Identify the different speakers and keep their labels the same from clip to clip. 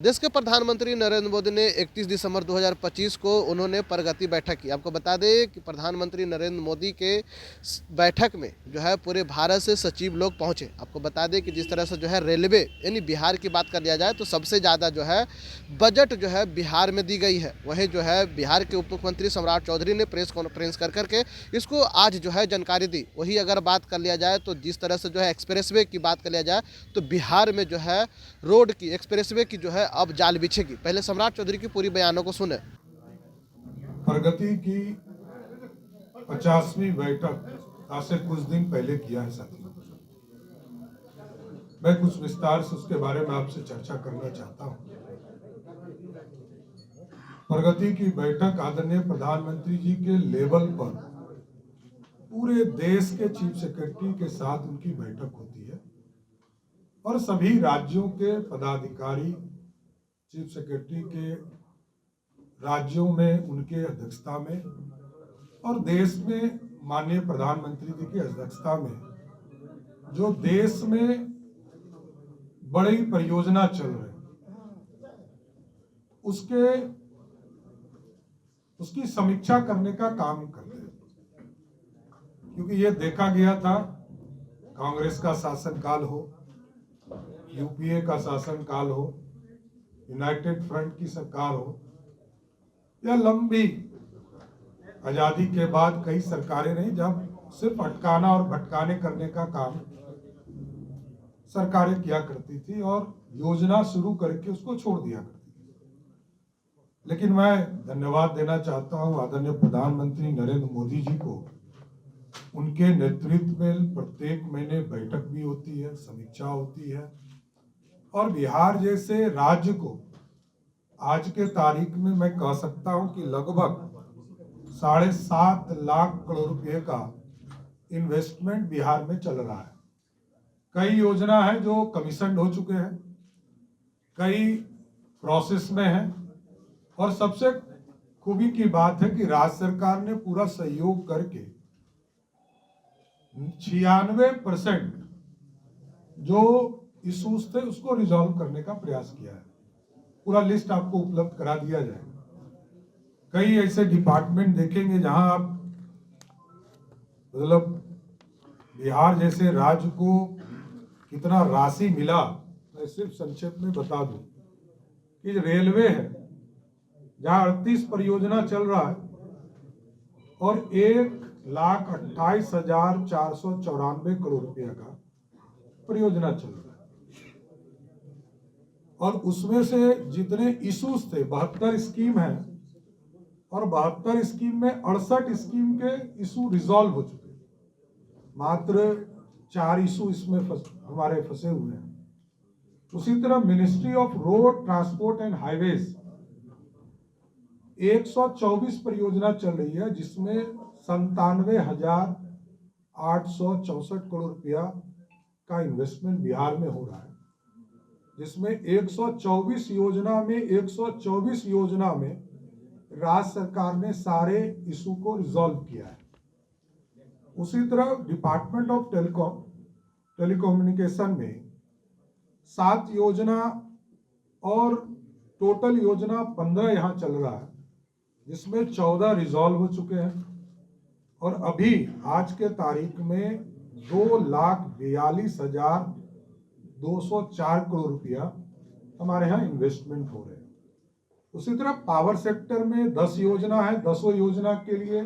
Speaker 1: देश के प्रधानमंत्री नरेंद्र मोदी ने 31 दिसंबर 2025 को उन्होंने प्रगति बैठक की। आपको बता दें कि प्रधानमंत्री नरेंद्र मोदी के बैठक में जो है पूरे भारत से सचिव लोग पहुंचे। आपको बता दें कि जिस तरह से जो है रेलवे यानी बिहार की बात कर लिया जाए तो सबसे ज़्यादा जो है बजट जो है बिहार में दी गई है। वहीं जो है बिहार के उप मुख्यमंत्री सम्राट चौधरी ने प्रेस कॉन्फ्रेंस कर करके इसको आज जो है जानकारी दी। वही अगर बात कर लिया जाए तो जिस तरह से जो है एक्सप्रेसवे की बात कर लिया जाए तो बिहार में जो है रोड की एक्सप्रेसवे की जो है अब जाल बिछेगी। पहले सम्राट चौधरी की पूरी बयानों को सुने।
Speaker 2: प्रगति की 50वीं बैठक आज से कुछ दिन पहले किया है साथियों। मैं कुछ विस्तार से उसके बारे में आपसे चर्चा करना चाहता हूं। प्रगति की बैठक आदरणीय प्रधानमंत्री जी के लेवल पर पूरे देश के चीफ सेक्रेटरी के साथ उनकी बैठक होती है और सभी राज्यों के पदाधिकारी चीफ सेक्रेटरी के राज्यों में उनके अध्यक्षता में और देश में माननीय प्रधानमंत्री जी की अध्यक्षता में जो देश में बड़ी परियोजना चल रही उसकी समीक्षा करने का काम करते हैं। क्योंकि ये देखा गया था कांग्रेस का शासनकाल हो, यूपीए का शासनकाल हो, यूनाइटेड फ्रंट की सरकार हो या लंबी आजादी के बाद कई सरकारें नहीं, जब सिर्फ अटकाना और भटकाने करने का काम सरकारें किया करती थी और योजना शुरू करके उसको छोड़ दिया करती थी। लेकिन मैं धन्यवाद देना चाहता हूं आदरणीय प्रधानमंत्री नरेंद्र मोदी जी को। उनके नेतृत्व में प्रत्येक महीने बैठक भी होती है, समीक्षा होती है और बिहार जैसे राज्य को आज के तारीख में मैं कह सकता हूं कि लगभग 7.5 लाख करोड़ रुपए का इन्वेस्टमेंट बिहार में चल रहा है। कई योजना है जो कमीशन हो चुके हैं, कई प्रोसेस में हैं और सबसे खूबी की बात है कि राज्य सरकार ने पूरा सहयोग करके 96% जो इश्यूज थे उसको रिजॉल्व करने का प्रयास किया है। पूरा लिस्ट आपको उपलब्ध करा दिया जाएगा। कई ऐसे डिपार्टमेंट देखेंगे जहां आप मतलब बिहार जैसे राज्य को कितना राशि मिला। मैं सिर्फ संक्षेप में बता दूं कि रेलवे है जहां 38 परियोजना चल रहा है और 1,28,494 करोड़ रुपया का परियोजना चल रहा है और उसमें से जितने इश्यूज थे 72 स्कीम है और 72 स्कीम में 68 स्कीम के इशू रिजॉल्व हो चुके हैं। मात्र 4 इशू इसमें हमारे फंसे हुए हैं। उसी तरह ministry of road transport and highways 124 परियोजना चल रही है जिसमें 97,864 करोड़ रुपया का इन्वेस्टमेंट बिहार में हो रहा है, जिसमें 124 योजना में राज्य सरकार ने सारे इशू को रिजॉल्व किया है। उसी तरह डिपार्टमेंट ऑफ टेलीकम्युनिकेशन में 7 योजना और टोटल योजना 15 यहाँ चल रहा है, जिसमें 14 रिजॉल्व हो चुके हैं और अभी आज के तारीख में 2,42,204 करोड़ रुपया हमारे यहाँ इन्वेस्टमेंट हो रहे हैं। उसी तरह पावर सेक्टर में 10 योजना है, 10 योजना के लिए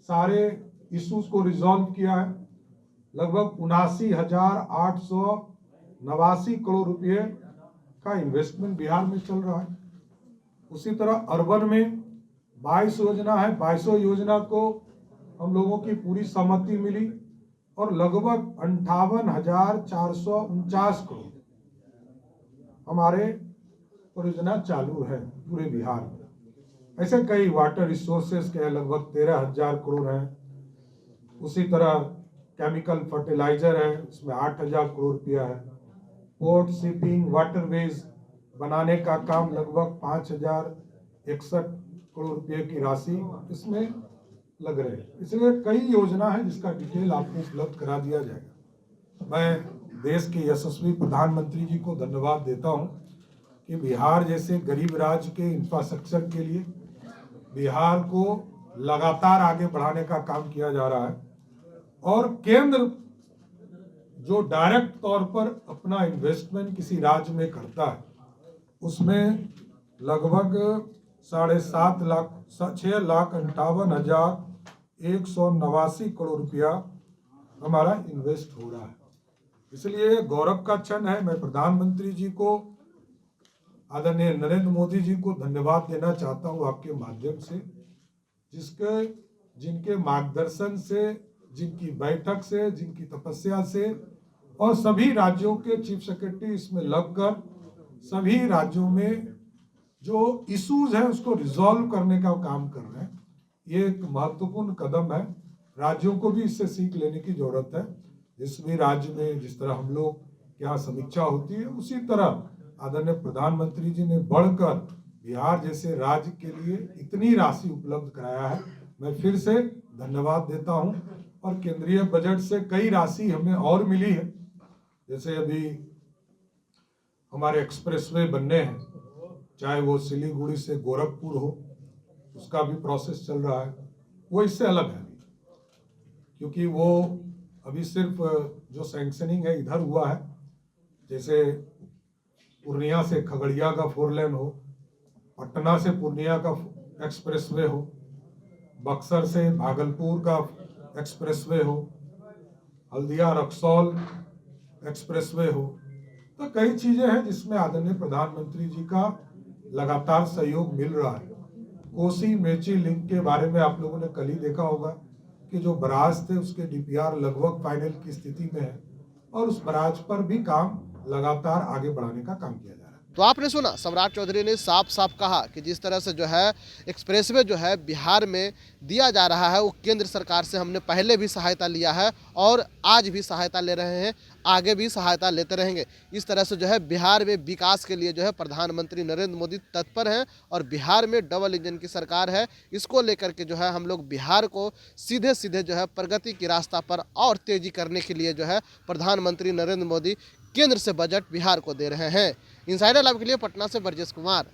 Speaker 2: सारे इश्यूज को रिजॉल्व किया है। लगभग 79,889 करोड़ रुपये का इन्वेस्टमेंट बिहार में चल रहा है। उसी तरह अर्बन में 22 योजना है, 22 योजना को हम लोगों की पूरी सहमति मिली और लगभग 58,449 करोड़ हमारे परियोजना चालू है पूरे बिहार में। ऐसे कई वाटर रिसोर्सेज के लगभग 13,000 करोड़ हैं। उसी तरह केमिकल फर्टिलाइजर है, इसमें 8,000 करोड़ रुपया है। पोर्ट शिपिंग वाटरवेज बनाने का काम लगभग 5,061 करोड़ रुपये की राशि इसमें लग रहे हैं। इसलिए कई योजना है जिसका डिटेल आपको उपलब्ध करा दिया जाएगा। मैं देश के यशस्वी प्रधानमंत्री जी को धन्यवाद देता हूं कि कि बिहार जैसे गरीब राज्य के इंफ्रास्ट्रक्चर के लिए बिहार को लगातार आगे बढ़ाने का काम किया जा रहा है। और केंद्र जो डायरेक्ट तौर पर अपना इन्वेस्टमेंट किसी राज्य में करता है उसमें लगभग 6,58,189 करोड़ रुपया हमारा इन्वेस्ट हो रहा है। इसलिए गौरव का क्षण है। मैं प्रधानमंत्री जी को, आदरणीय नरेंद्र मोदी जी को धन्यवाद देना चाहता हूं आपके माध्यम से, जिनके मार्गदर्शन से, जिनकी बैठक से, जिनकी तपस्या से और सभी राज्यों के चीफ सेक्रेटरी इसमें लगकर सभी राज्यों में जो इश्यूज हैं उसको रिजॉल्व करने का काम कर रहे हैं। ये एक महत्वपूर्ण कदम है। राज्यों को भी इससे सीख लेने की जरूरत है। जिस भी राज्य में जिस तरह हम लोग यहाँ समीक्षा होती है उसी तरह आदरणीय प्रधानमंत्री जी ने बढ़कर बिहार जैसे राज्य के लिए इतनी राशि उपलब्ध कराया है। मैं फिर से धन्यवाद देता हूं। और केंद्रीय बजट से कई राशि हमें और मिली है। जैसे अभी हमारे एक्सप्रेसवे बनने हैं, चाहे वो सिलीगुड़ी से गोरखपुर हो, उसका भी प्रोसेस चल रहा है। वो इससे अलग है क्योंकि वो अभी सिर्फ जो सैंक्शनिंग है इधर हुआ है। जैसे पूर्णिया से खगड़िया का 4 लेन हो, पटना से पूर्णिया का एक्सप्रेसवे हो, बक्सर से भागलपुर का एक्सप्रेसवे हो, हल्दिया रक्सौल एक्सप्रेसवे हो। तो कई चीजें हैं जिसमें आदरणीय प्रधानमंत्री जी का लगातार सहयोग मिल रहा है। कोसी मेची लिंक के बारे में आप लोगों ने कल ही देखा होगा कि जो बराज थे उसके डीपीआर लगभग फाइनल की स्थिति में है और उस बराज पर भी काम लगातार आगे बढ़ाने का काम किया जा रहा है।
Speaker 1: तो आपने सुना, सम्राट चौधरी ने साफ साफ कहा कि जिस तरह से जो है एक्सप्रेसवे जो है बिहार में दिया जा रहा है वो केंद्र सरकार से हमने पहले भी सहायता लिया है और आज भी सहायता ले रहे हैं, आगे भी सहायता लेते रहेंगे। इस तरह से जो है बिहार में विकास के लिए जो है प्रधानमंत्री नरेंद्र मोदी तत्पर हैं और बिहार में डबल इंजन की सरकार है। इसको लेकर के जो है हम लोग बिहार को सीधे सीधे जो है प्रगति की रास्ता पर और तेजी करने के लिए जो है प्रधानमंत्री नरेंद्र मोदी केंद्र से बजट बिहार को दे रहे हैं। इनसाइडर लाइव के लिए पटना से बरजेश कुमार।